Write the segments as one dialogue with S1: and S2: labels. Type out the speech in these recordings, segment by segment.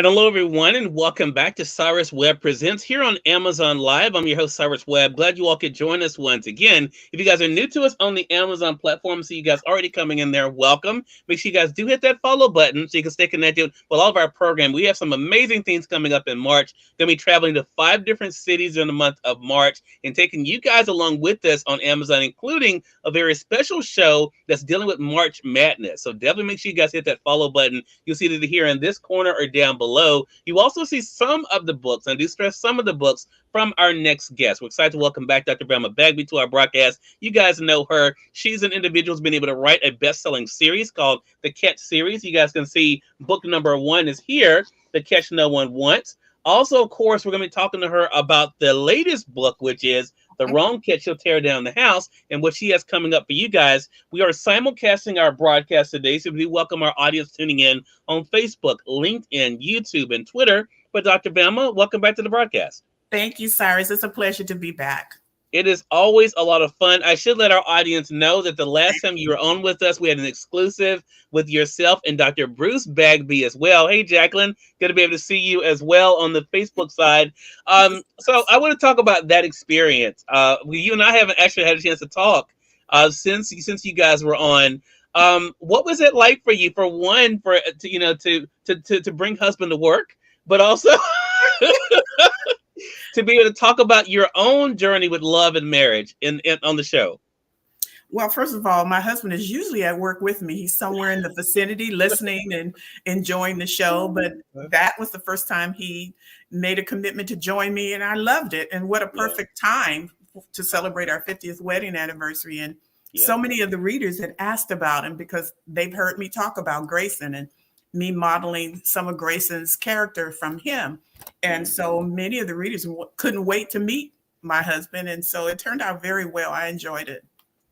S1: And hello, everyone, and welcome back to Cyrus Webb Presents here on Amazon Live. I'm your host, Cyrus Webb. Glad you all could join us once again. If you guys are new to us on the Amazon platform, see you guys already coming in there, welcome. Make sure you guys do hit that follow button so you can stay connected with all of our program. We have some amazing things coming up in March. Going to be traveling to 5 different cities in the month of March and taking you guys along with us on Amazon, including a very special show that's dealing with March Madness. So definitely make sure you guys hit that follow button. You'll see it here in this corner or down below. You also see some of the books, and I do stress some of the books from our next guest. We're excited to welcome back Dr. Velma Bagby to our broadcast. You guys know her. She's an individual who's been able to write a best-selling series called The Catch Series. You guys can see book number 1 is here, The Catch No One Wants. Also, of course, we're going to be talking to her about the latest book, which is The Wrong Catch, She'll Tear Down the House, and what she has coming up for you guys. We are simulcasting our broadcast today, so we welcome our audience tuning in on Facebook, LinkedIn, YouTube, and Twitter. But Dr. Velma, welcome back to the broadcast.
S2: Thank you, Cyrus. It's a pleasure to be back.
S1: It is always a lot of fun. I should let our audience know that the last time you were on with us, we had an exclusive with yourself and Dr. Bruce Bagby as well. Hey, Jacqueline, good to be able to see you as well on the Facebook side. So I want to talk about that experience. You and I haven't actually had a chance to talk since you guys were on. What was it like for you? For one, to bring husband to work, but also to be able to talk about your own journey with love and marriage on the show.
S2: Well, first of all, my husband is usually at work with me. He's somewhere in the vicinity listening and enjoying the show. But that was the first time he made a commitment to join me, and I loved it. And what a perfect time to celebrate our 50th wedding anniversary. And so many of the readers had asked about him because they've heard me talk about Grayson and me modeling some of Grayson's character from him. And so many of the readers couldn't wait to meet my husband. And so it turned out very well. I enjoyed it.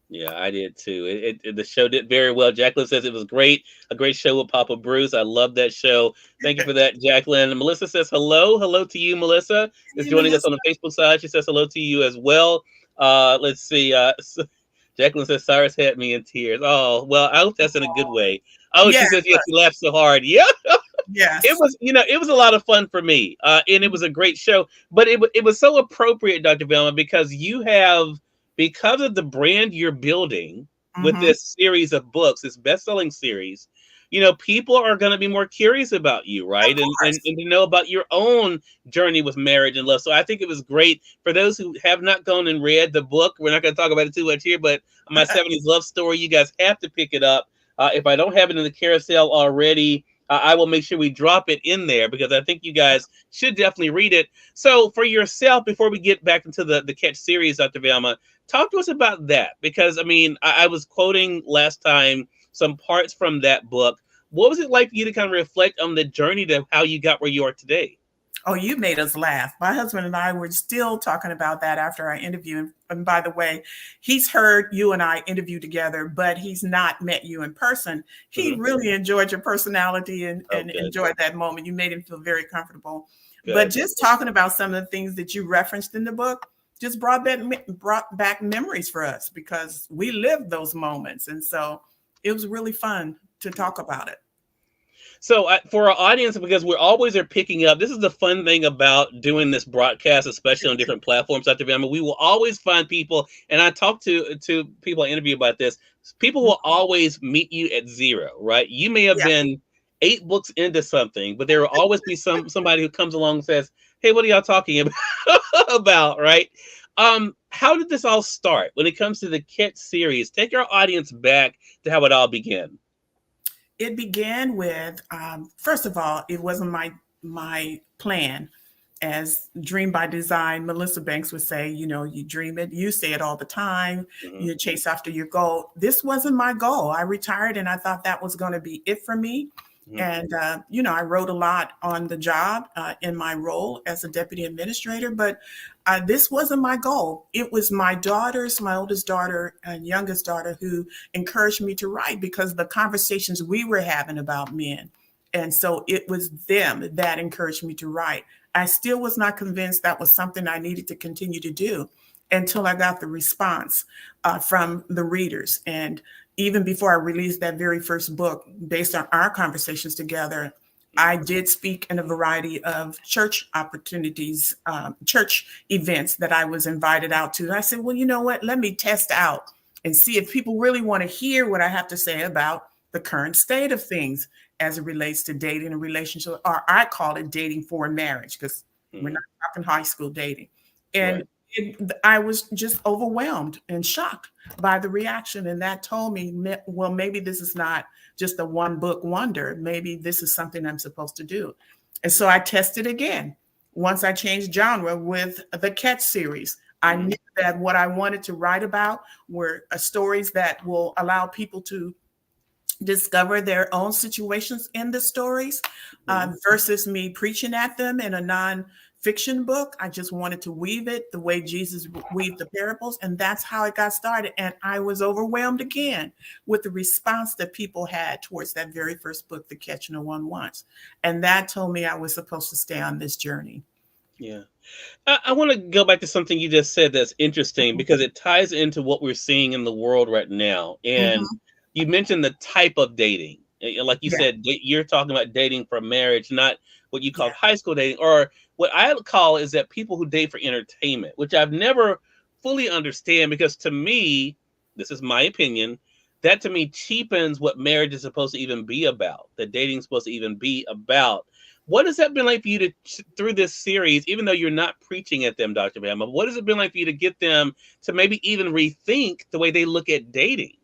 S1: Yeah, I did too. The show did very well. Jacqueline says it was great. A great show with Papa Bruce. I love that show. Thank you for that, Jacqueline. And Melissa says hello. Hello to you, Melissa. Is joining us on the Facebook side. She says hello to you as well. Let's see. Jacqueline says Cyrus had me in tears. Oh, well, I hope that's in a good way. Oh, she says, yes, he laughed so hard. Yeah.
S2: Yes.
S1: It was a lot of fun for me. And it was a great show. But it was so appropriate, Dr. Velma, because because of the brand you're building with this series of books, this best-selling series, people are going to be more curious about you, right? And to know about your own journey with marriage and love. So I think it was great for those who have not gone and read the book. We're not going to talk about it too much here, but My 70s Love Story, you guys have to pick it up. If I don't have it in the carousel already, I will make sure we drop it in there because I think you guys should definitely read it. So for yourself, before we get back into the Catch series, Dr. Velma, talk to us about that. Because, I was quoting last time some parts from that book. What was it like for you to kind of reflect on the journey to how you got where you are today?
S2: Oh, you made us laugh. My husband and I were still talking about that after our interview. And by the way, he's heard you and I interview together, but he's not met you in person. He really enjoyed your personality and enjoyed that moment. You made him feel very comfortable. Good. But just talking about some of the things that you referenced in the book just brought back memories for us because we lived those moments. And so it was really fun to talk about it.
S1: So for our audience, because we're always picking up, this is the fun thing about doing this broadcast, especially on different platforms, Dr. Velma. We will always find people, and I talk to people I interview about this, people will always meet you at zero, right? You may have been 8 books into something, but there will always be somebody who comes along and says, hey, what are y'all talking about, right? How did this all start when it comes to the Catch series? Take our audience back to how it all began.
S2: It began with, first of all, it wasn't my plan. As Dream by Design, Melissa Banks would say, you dream it, you say it all the time, you chase after your goal. This wasn't my goal. I retired and I thought that was going to be it for me. And, I wrote a lot on the job in my role as a deputy administrator, but this wasn't my goal. It was my oldest daughter and youngest daughter who encouraged me to write because the conversations we were having about men. And so it was them that encouraged me to write. I still was not convinced that was something I needed to continue to do until I got the response from the readers. And even before I released that very first book, based on our conversations together, I did speak in a variety of church opportunities, church events that I was invited out to. And I said, well, you know what? Let me test out and see if people really want to hear what I have to say about the current state of things as it relates to dating and relationship, or I call it dating for marriage, because we're not talking high school dating. And I was just overwhelmed and shocked by the reaction. And that told me, well, maybe this is not just a one book wonder. Maybe this is something I'm supposed to do. And so I tested again. Once I changed genre with the Catch series, I knew that what I wanted to write about were stories that will allow people to discover their own situations in the stories versus me preaching at them in a non-fiction book. I just wanted to weave it the way Jesus weaved the parables. And that's how it got started. And I was overwhelmed again with the response that people had towards that very first book, The Catch No One Wants. And that told me I was supposed to stay on this journey.
S1: Yeah. I want to go back to something you just said that's interesting because it ties into what we're seeing in the world right now. And you mentioned the type of dating. Like you said, you're talking about dating for marriage, not what you call high school dating, or what I call is that people who date for entertainment, which I've never fully understand, because to me, this is my opinion, that to me cheapens what marriage is supposed to even be about, that dating is supposed to even be about. What has that been like for you to, through this series, even though you're not preaching at them, Dr. Bama, what has it been like for you to get them to maybe even rethink the way they look at dating?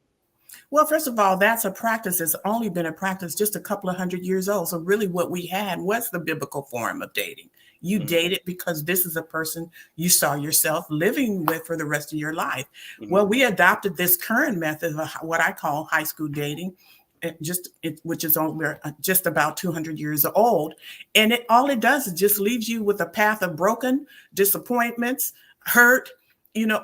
S2: Well, first of all, that's a practice that's only been a practice just a couple of 100 years old. So really what we had was the biblical form of dating. You dated because this is a person you saw yourself living with for the rest of your life. Well, we adopted this current method of what I call high school dating, which is only just about 200 years old. And all it does is just leaves you with a path of broken disappointments, hurt,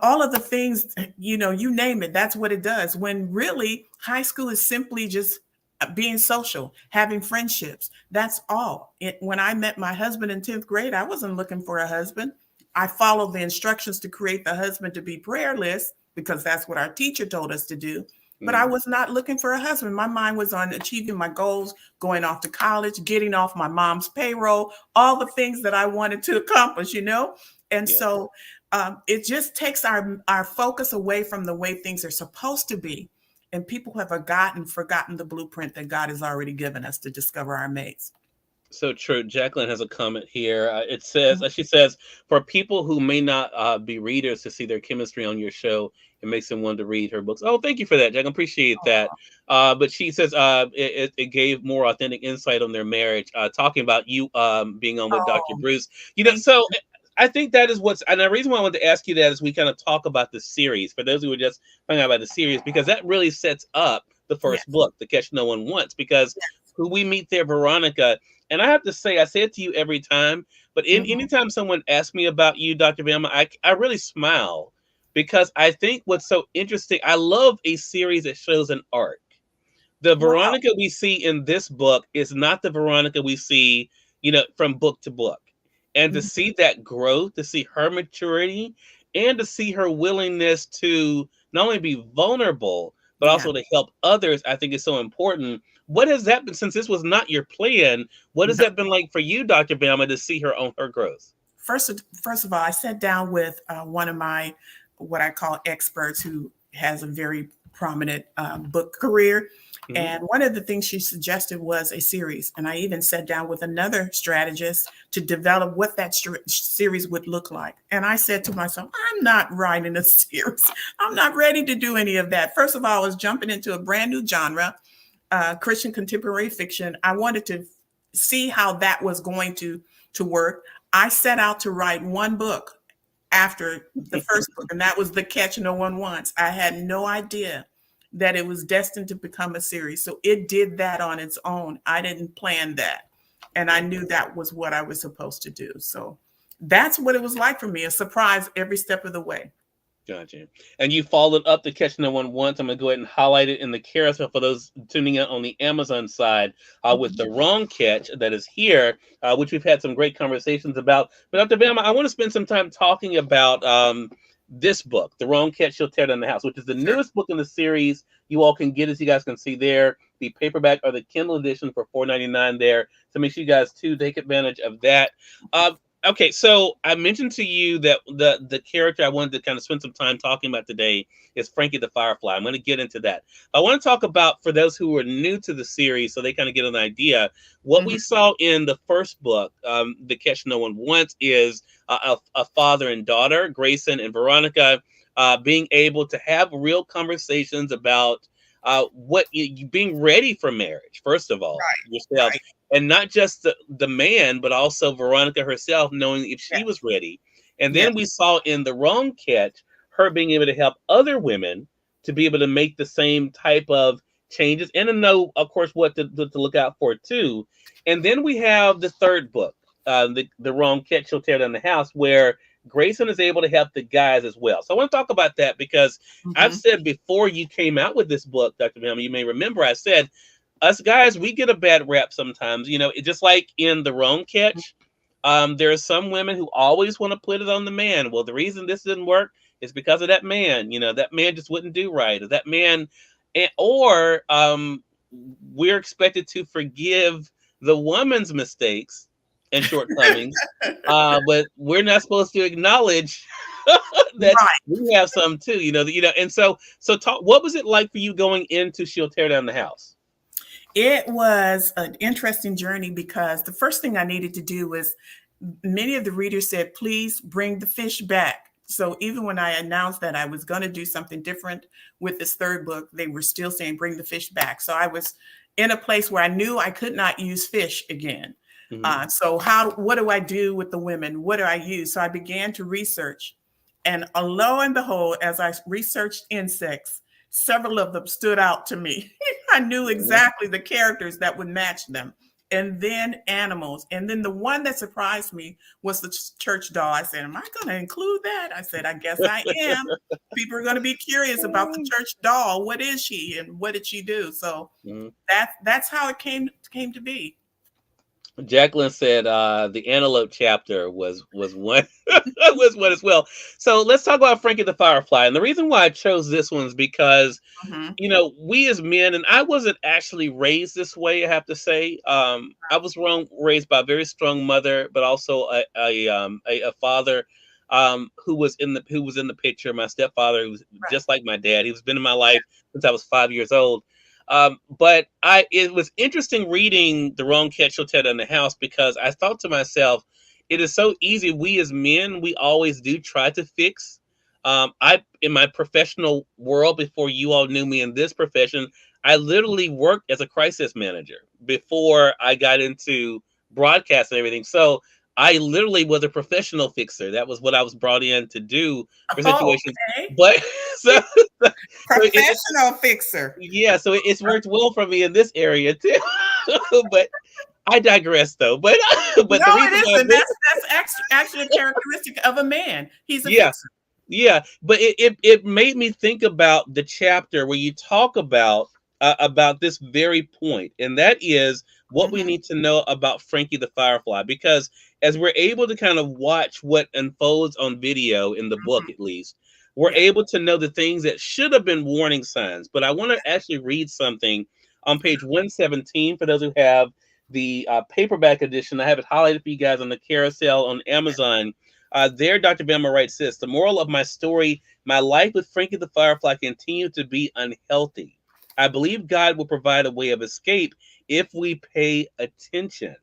S2: all of the things, you name it, that's what it does. When really high school is simply just being social, having friendships. That's all. When I met my husband in 10th grade, I wasn't looking for a husband. I followed the instructions to create the husband to be prayerless because that's what our teacher told us to do. But I was not looking for a husband. My mind was on achieving my goals, going off to college, getting off my mom's payroll, all the things that I wanted to accomplish, And so it just takes our focus away from the way things are supposed to be. And people have forgotten the blueprint that God has already given us to discover our mates.
S1: So true. Jacqueline has a comment here. It says, she says, for people who may not be readers to see their chemistry on your show, it makes them want to read her books. Oh, thank you for that, Jack. I appreciate that. But she says it gave more authentic insight on their marriage, talking about you being on with Dr. Bruce. So I think that is and the reason why I wanted to ask you that is we kind of talk about the series, for those who are just finding out about the series, because that really sets up the first book, The Catch No One Wants, because who we meet there, Veronica. And I have to say, I say it to you every time, but anytime someone asks me about you, Dr. Velma, I really smile, because I think what's so interesting, I love a series that shows an arc. The Veronica we see in this book is not the Veronica we see, from book to book. And to see that growth, to see her maturity, and to see her willingness to not only be vulnerable, but also to help others, I think is so important. What has that been, since this was not your plan, what has that been like for you, Dr. Velma, to see her on her growth?
S2: First of all, I sat down with one of my, what I call experts, who has a very prominent book career. And one of the things she suggested was a series. And I even sat down with another strategist to develop what that series would look like. And I said to myself, I'm not writing a series. I'm not ready to do any of that. First of all, I was jumping into a brand new genre, Christian contemporary fiction. I wanted to see how that was going to work. I set out to write one book after the first book, and that was The Catch No One Wants. I had no idea that it was destined to become a series. So it did that on its own. I didn't plan that. And I knew that was what I was supposed to do. So that's what it was like for me, a surprise every step of the way.
S1: Gotcha. And you followed up The Catch No One Wants. I'm going to go ahead and highlight it in the carousel for those tuning in on the Amazon side with The Wrong Catch that is here, which we've had some great conversations about. But Dr. Velma, I want to spend some time talking about this book, The Wrong Catch, She'll Tear Down the House, which is the newest book in the series. You all can get, as you guys can see there, the paperback or the Kindle edition for $4.99 there. So make sure you guys too take advantage of that. Okay, so I mentioned to you that the character I wanted to kind of spend some time talking about today is Frankie the Firefly. I'm going to get into that. I want to talk about, for those who are new to the series, so they kind of get an idea, what we saw in the first book, The Catch No One Wants, is a father and daughter, Grayson and Veronica, being able to have real conversations about what you being ready for marriage, first of all, yourself.
S2: Right.
S1: And not just the man, but also Veronica herself, knowing if she
S2: Yes.
S1: was ready. And then
S2: Yes.
S1: we saw in The Wrong Catch, her being able to help other women to be able to make the same type of changes and to know, of course, what to look out for too. And then we have the third book, the Wrong Catch, She'll Tear Down the House, where Grayson is able to help the guys as well. So I want to talk about that because I've said before you came out with this book, Dr. Velma, you may remember I said, us guys, we get a bad rap sometimes. You know, just like in The Wrong Catch, there are some women who always want to put it on the man. Well, the reason this didn't work is because of that man. You know, that man just wouldn't do right. Or that man, or we're expected to forgive the woman's mistakes and shortcomings, but we're not supposed to acknowledge that we have some too. And so talk. What was it like for you going into She'll Tear Down the House?
S2: It was an interesting journey because the first thing I needed to do was, many of the readers said, please bring the fish back. So even when I announced that I was going to do something different with this third book, they were still saying, bring the fish back. So I was in a place where I knew I could not use fish again. So what do I do with the women? What do I use? So I began to research. And lo and behold, as I researched insects, several of them stood out to me. I knew exactly the characters that would match them. And then animals. And then the one that surprised me was the church doll. I said, am I going to include that? I said, I guess I am. People are going to be curious about the church doll. What is she and what did she do? So that's how it came to be.
S1: Jacqueline said the antelope chapter was one was one as well. So let's talk about Frankie the Firefly. And the reason why I chose this one is because we as men, and I wasn't actually raised this way, I have to say. I was raised by a very strong mother, but also a father who was in the picture. My stepfather, who was just like my dad. He's been in my life since I was 5 years old. But it was interesting reading The Wrong Catch, She'll Tear Down the House, because I thought to myself, it is so easy. We as men, we always do try to fix. In my professional world, before you all knew me in this profession, I literally worked as a crisis manager before I got into broadcast and everything. So I literally was a professional fixer. That was what I was brought in to do for situations.
S2: Okay.
S1: But
S2: professional fixer.
S1: Yeah, so it's worked well for me in this area too. But I digress, though. But
S2: no, it isn't. That's actually a characteristic of a man. He's a fixer.
S1: Yeah, but it made me think about the chapter where you talk about this very point, and that is what we need to know about Frankie the Firefly, because as we're able to kind of watch what unfolds on video in the book, at least, we're able to know the things that should have been warning signs. But I want to actually read something on page 117 for those who have the paperback edition. I have it highlighted for you guys on the carousel on Amazon. There, Dr. Velma writes this: the moral of my story, my life with Frankie the Firefly continued to be unhealthy. I believe God will provide a way of escape if we pay attention.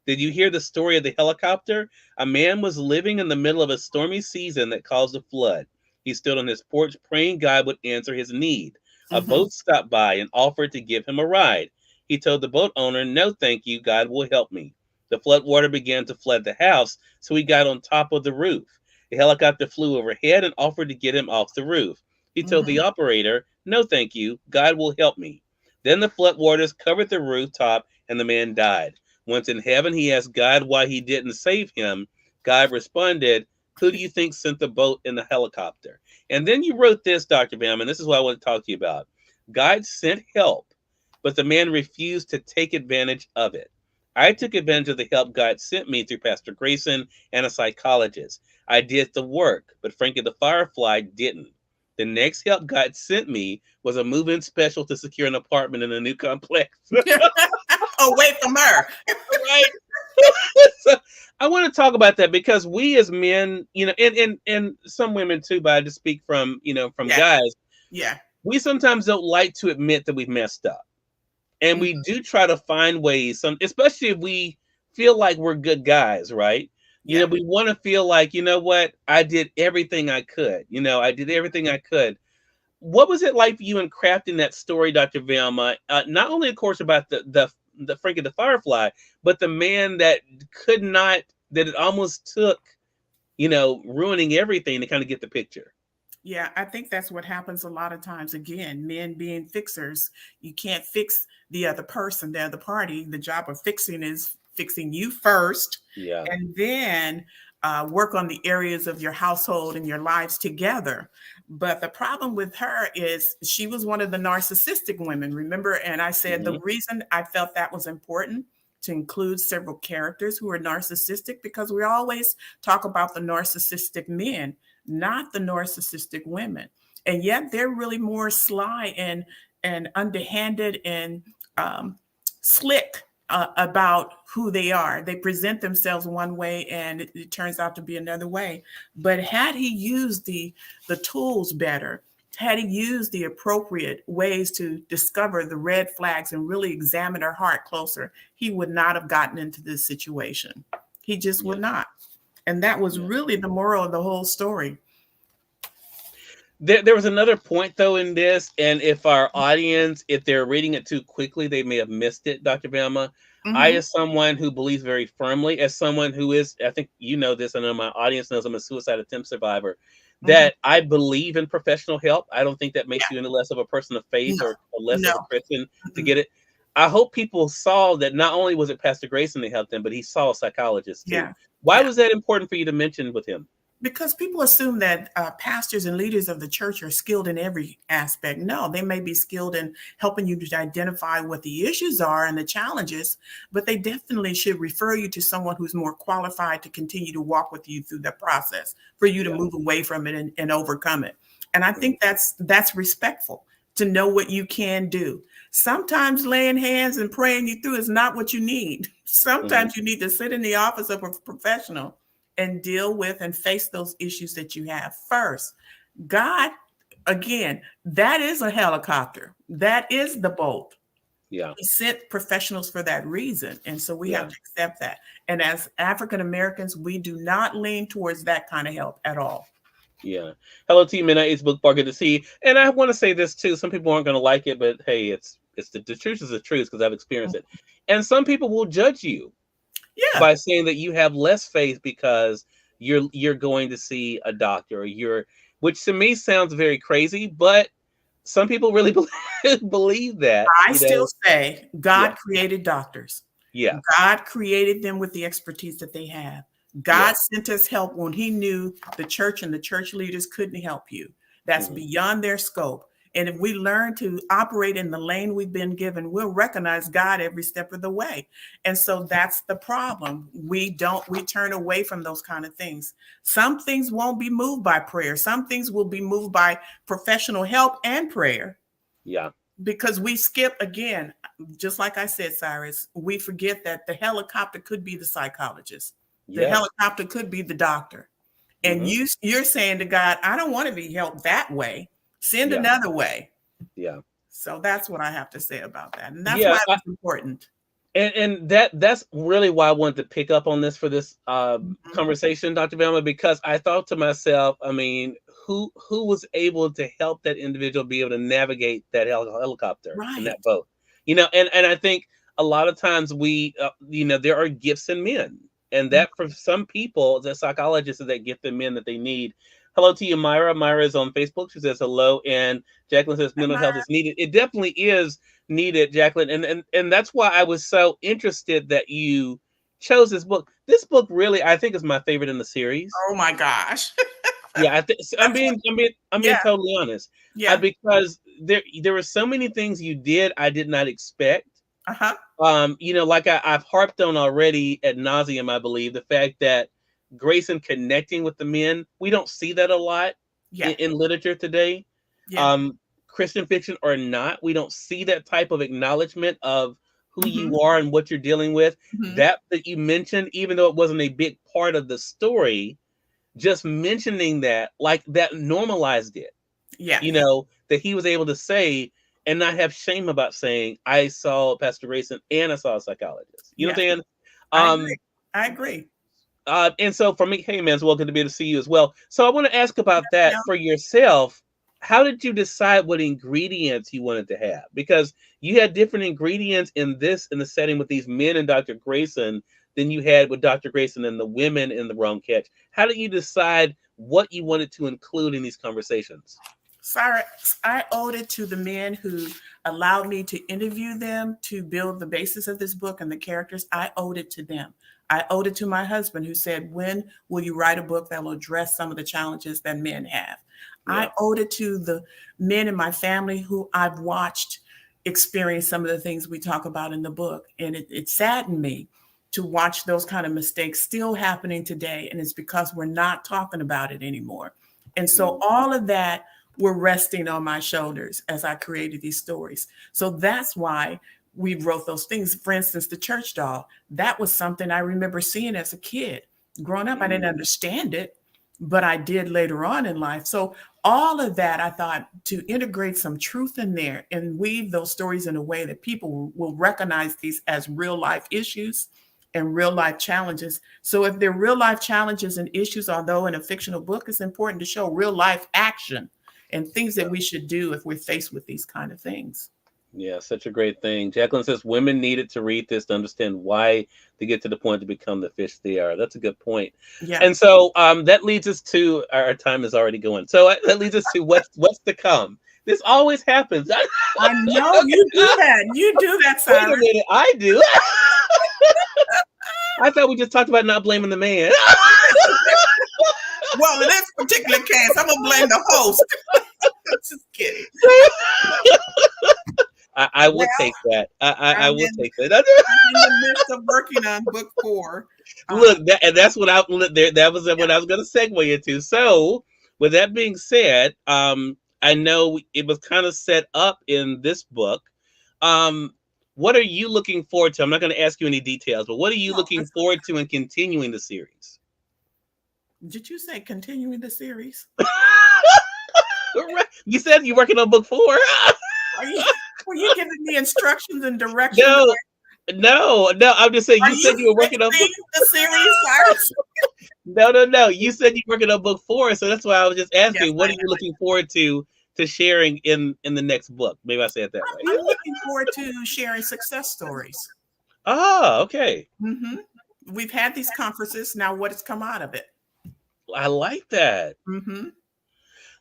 S1: Did you hear the story of the helicopter? A man was living in the middle of a stormy season that caused a flood. He stood on his porch praying God would answer his need. A boat stopped by and offered to give him a ride. He told the boat owner, no, thank you, God will help me. The flood water began to flood the house, so he got on top of the roof. The helicopter flew overhead and offered to get him off the roof. He told the operator, no, thank you, God will help me. Then the flood waters covered the rooftop and the man died. Once in heaven, he asked God why he didn't save him. God responded, who do you think sent the boat and the helicopter? And then you wrote this, Dr. Bam, and this is what I want to talk to you about. God sent help, but the man refused to take advantage of it. I took advantage of the help God sent me through Pastor Grayson and a psychologist. I did the work, but Frankie the Firefly didn't. The next help God sent me was a move-in special to secure an apartment in a new complex.
S2: Away from her.
S1: Right. So I want to talk about that because we as men, and some women too, but I just speak from, from
S2: Yeah.
S1: guys,
S2: Yeah.
S1: we sometimes don't like to admit that we've messed up. And we do try to find ways, especially if we feel like we're good guys, right?
S2: Yeah.
S1: We want to feel like, you know what, I did everything I could. I did everything I could. What was it like for you in crafting that story, Dr. Velma? Not only, of course, about the Frankie the Firefly, but the man that could not, that it almost took, ruining everything to kind of get the picture.
S2: Yeah, I think that's what happens a lot of times. Again, men being fixers, you can't fix the other person, the other party. The job of fixing is fixing you first,
S1: Yeah.
S2: and then work on the areas of your household and your lives together. But the problem with her is she was one of the narcissistic women, remember? And I said the reason I felt that was important to include several characters who are narcissistic, because we always talk about the narcissistic men, not the narcissistic women. And yet they're really more sly and underhanded and slick about who they are. They present themselves one way and it turns out to be another way. But had he used the tools better, had he used the appropriate ways to discover the red flags and really examine her heart closer, he would not have gotten into this situation. He just would not. And that was really the moral of the whole story.
S1: There was another point, though, in this, and if our audience, if they're reading it too quickly, they may have missed it, Dr. Velma. I, as someone who believes very firmly, as someone who is, I think you know this, I know my audience knows I'm a suicide attempt survivor, that I believe in professional help. I don't think that makes you any less of a person of faith or less of a Christian to get it. I hope people saw that not only was it Pastor Grayson that helped them, but he saw a psychologist too. Why was that important for you to mention with him?
S2: Because people assume that pastors and leaders of the church are skilled in every aspect. No, they may be skilled in helping you to identify what the issues are and the challenges, but they definitely should refer you to someone who's more qualified to continue to walk with you through the process for you to move away from it and overcome it. And I think that's respectful, to know what you can do. Sometimes laying hands and praying you through is not what you need. Sometimes you need to sit in the office of a professional and deal with and face those issues that you have first. God, again, that is a helicopter. That is the boat.
S1: Yeah.
S2: He sent professionals for that reason. And so we have to accept that. And as African Americans, we do not lean towards that kind of help at all.
S1: Yeah. Hello, Team Midnight. It's Book Bar. Good to see you. And I want to say this too. Some people aren't going to like it, but hey, it's the truth is the truth because I've experienced it. And some people will judge you by saying that you have less faith because you're going to see a doctor, or which to me sounds very crazy, but some people really believe that.
S2: I still say God created doctors.
S1: Yeah.
S2: God created them with the expertise that they have. God sent us help when he knew the church and the church leaders couldn't help you. That's beyond their scope. And if we learn to operate in the lane we've been given, we'll recognize God every step of the way. And so that's the problem. We turn away from those kind of things. Some things won't be moved by prayer. Some things will be moved by professional help and prayer.
S1: Yeah.
S2: Because we skip, again, just like I said, Cyrus, we forget that the helicopter could be the psychologist. The helicopter could be the doctor. And you're saying to God, I don't want to be helped that way. Send another way.
S1: Yeah.
S2: So that's what I have to say about that. And that's why it's important.
S1: And that's really why I wanted to pick up on this for this conversation, Dr. Velma, because I thought to myself, I mean, who was able to help that individual be able to navigate that helicopter and that boat? And I think a lot of times we, there are gifts in men. And that for some people, the psychologists are that gift in men that they need. Hello to you, Myra. Myra is on Facebook. She says hello. And Jacqueline says mental health is needed. It definitely is needed, Jacqueline. And that's why I was so interested that you chose this book. This book really, I think, is my favorite in the series.
S2: Oh my gosh.
S1: Yeah, I'm being totally honest.
S2: Yeah.
S1: Because there were so many things you did I did not expect. Like I've harped on already ad nauseum, I believe, the fact that Grayson connecting with the men, we don't see that a lot.
S2: Yeah.
S1: in literature today.
S2: Yeah.
S1: Christian fiction or not, we don't see that type of acknowledgement of who
S2: Mm-hmm.
S1: you are and what you're dealing with.
S2: Mm-hmm.
S1: That you mentioned, even though it wasn't a big part of the story, just mentioning that, like, that normalized it.
S2: Yeah.
S1: That he was able to say and not have shame about saying, I saw Pastor Grayson and I saw a psychologist. You know what
S2: Yeah.
S1: I'm saying?
S2: I agree. I agree.
S1: And so for me, hey man, it's welcome to be able to see you as well. So I want to ask about that
S2: Yeah.
S1: for yourself. How did you decide what ingredients you wanted to have? Because you had different ingredients in the setting with these men and Dr. Grayson than you had with Dr. Grayson and the women in the Wrong Catch. How did you decide what you wanted to include in these conversations?
S2: Cyrus, I owed it to the men who allowed me to interview them to build the basis of this book and the characters. I owed it to them. I owed it to my husband, who said, when will you write a book that will address some of the challenges that men have?
S1: Yeah.
S2: I owed it to the men in my family who I've watched experience some of the things we talk about in the book. And it saddened me to watch those kind of mistakes still happening today. And it's because we're not talking about it anymore. And so all of that were resting on my shoulders as I created these stories. So that's why we wrote those things. For instance, the church doll, that was something I remember seeing as a kid. Growing up, I didn't understand it, but I did later on in life. So all of that, I thought, to integrate some truth in there and weave those stories in a way that people will recognize these as real life issues and real life challenges. So if they're real life challenges and issues, although in a fictional book, it's important to show real life action and things that we should do if we're faced with these kind of things.
S1: Yeah, such a great thing. Jacqueline says women needed to read this to understand why they get to the point to become the fish they are. That's a good point.
S2: Yeah.
S1: And so that leads us to, our time is already going. So that leads us to what's to come. This always happens.
S2: I know you do that. You do that,
S1: Wait a
S2: Cyrus.
S1: minute, I do. I thought we just talked about not blaming the man.
S2: Well, in this particular case, I'm gonna blame the host. Just kidding.
S1: I would take that. I would take that.
S2: I'm in the midst of working on book 4.
S1: Look, that's what that was what I was going to segue into. So, with that being said, I know it was kind of set up in this book. What are you looking forward to? I'm not going to ask you any details, but what are you looking forward to in continuing the series?
S2: Did you say continuing the series?
S1: You said you're working on book 4.
S2: Were you giving me instructions and directions?
S1: No. I'm just saying. You said you were working on
S2: the series, Cyrus.
S1: No. You said you're working on book 4, so that's why I was just asking. Yes, what are you looking forward to sharing in the next book? Maybe I say it that way.
S2: I'm looking forward to sharing success stories.
S1: Oh, okay.
S2: Mm-hmm. We've had these conferences. Now, what has come out of it?
S1: I like that.
S2: Mm-hmm.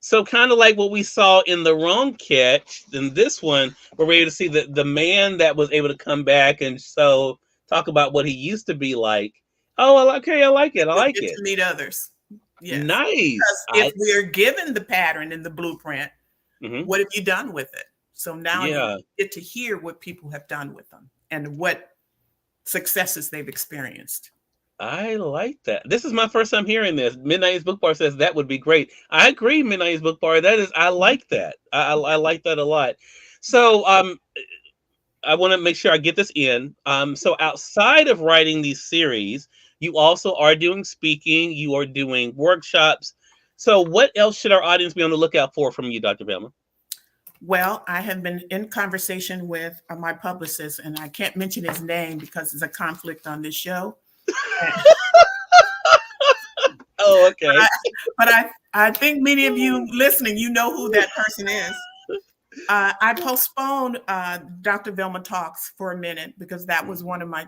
S1: So kind of like what we saw in The Wrong Catch, in this one, we're able to see the man that was able to come back and so talk about what he used to be like. Oh, I like it. I like it.
S2: To meet others. Yes.
S1: Nice.
S2: Because if we're given the pattern and the blueprint, what have you done with it? So now you get to hear what people have done with them and what successes they've experienced.
S1: I like that. This is my first time hearing this. Midnight's Book Bar says that would be great. I agree, Midnight's Book Bar. I like that. I like that a lot. So I want to make sure I get this in. So outside of writing these series, you also are doing speaking, you are doing workshops. So what else should our audience be on the lookout for from you, Dr. Velma?
S2: Well, I have been in conversation with my publicist, and I can't mention his name because there's a conflict on this show.
S1: Oh, okay.
S2: But I think many of you listening, you know who that person is. I postponed Dr. Velma Talks for a minute because that was one of my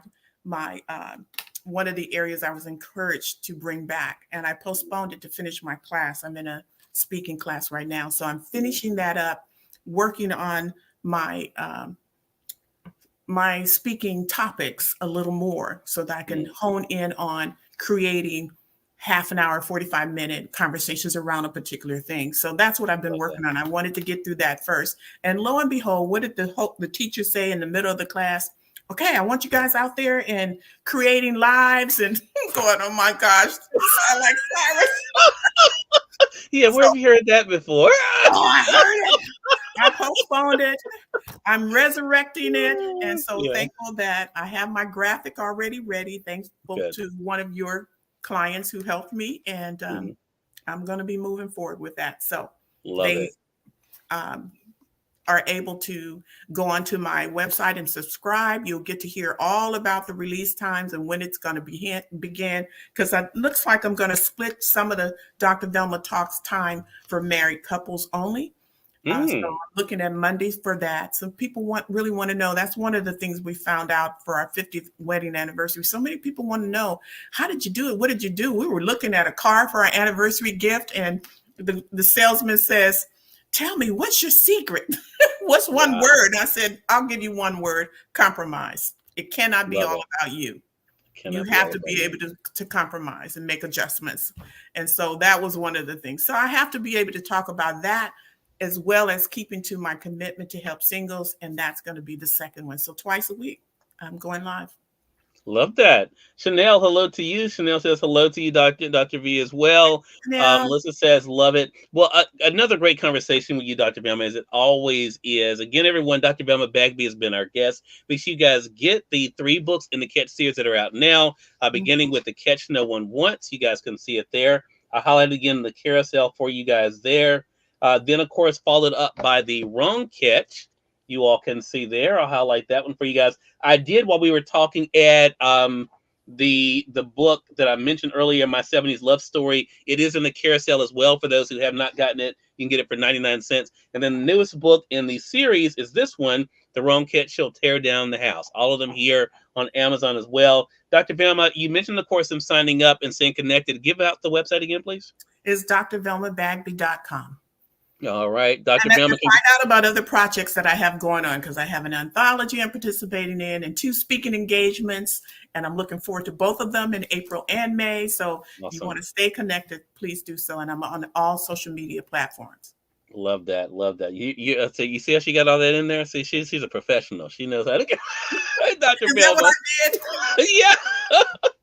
S2: one of the areas I was encouraged to bring back, and I postponed it to finish my class. I'm in a speaking class right now, so I'm finishing that up, working on my my speaking topics a little more so that I can hone in on creating half an hour, 45-minute conversations around a particular thing. So that's what I've been working on. I wanted to get through that first. And lo and behold, what did the teacher say in the middle of the class? Okay, I want you guys out there and creating lives and going, oh my gosh, I like Cyrus.
S1: Yeah,
S2: So,
S1: where have you heard that before?
S2: I heard it. I postponed it. I'm resurrecting it. And so
S1: Yeah,
S2: thankful that I have my graphic already ready. Thankful
S1: good.
S2: to one of your clients who helped me. And
S1: Mhm.
S2: I'm going to be moving forward with that. So
S1: Love
S2: they
S1: it.
S2: um, are able to go onto my website and subscribe. You'll get to hear all about the release times and when it's going to begin. Because it looks like I'm going to split some of the Dr. Velma Talks time for married couples only. So I'm looking at Mondays for that. So people really want to know. That's one of the things we found out for our 50th wedding anniversary. So many people want to know, how did you do it? What did you do? We were looking at a car for our anniversary gift, and the salesman says, "Tell me, what's your secret? What's one
S1: Wow.
S2: word?" I said, "I'll give you one word: compromise. It cannot be
S1: Love
S2: all
S1: it.
S2: about you. You
S1: Cannot be
S2: have
S1: all
S2: to
S1: about
S2: be
S1: you.
S2: able to compromise and make adjustments." And so that was one of the things. So I have to be able to talk about that, as well as keeping to my commitment to help singles. And that's going to be the second one. So twice a week, I'm going live.
S1: Love that. Chanel, hello to you. Chanel says hello to you, Dr. V, as well.
S2: Now,
S1: Melissa says, love it. Well, another great conversation with you, Dr. Velma, as it always is. Again, everyone, Dr. Velma Bagby has been our guest. Make sure you guys get the 3 books in the Catch series that are out now, beginning with the Catch No One Wants. You guys can see it there. I highlighted again the carousel for you guys there. Then, of course, followed up by the Wrong Catch. You all can see there. I'll highlight that one for you guys. I did, while we were talking, add the book that I mentioned earlier, My 70s Love Story. It is in the carousel as well for those who have not gotten it. You can get it for 99 cents. And then the newest book in the series is this one, The Wrong Catch Shall Tear Down the House. All of them here on Amazon as well. Dr. Velma, you mentioned, of course, them signing up and staying connected. Give out the website again, please.
S2: is drvelmabagby.com.
S1: All right. Dr.
S2: And then to
S1: Velma,
S2: find out about other projects that I have going on, because I have an anthology I'm participating in and 2 speaking engagements, and I'm looking forward to both of them in April and May. So if you want to stay connected, please do so. And I'm on all social media platforms.
S1: Love that. Love that. So you see how she got all that in there? See, she's a professional. She knows how to get right, Dr.
S2: Is that what
S1: Velma.
S2: I did?
S1: Yeah.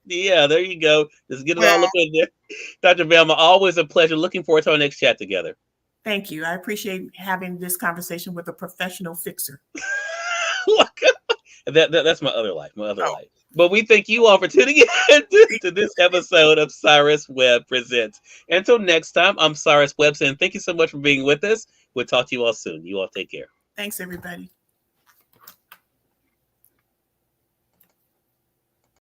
S1: Yeah, there you go. Just get it all
S2: Well,
S1: up in there. Dr. Velma, always a pleasure. Looking forward to our next chat together.
S2: thank you. I appreciate having this conversation with a professional fixer.
S1: That's my other life. My other
S2: Oh,
S1: life. But we thank you all for tuning in to this episode of Cyrus Webb Presents. Until next time, I'm Cyrus Webb saying thank you so much for being with us. We'll talk to you all soon. You all take care.
S2: thanks, everybody.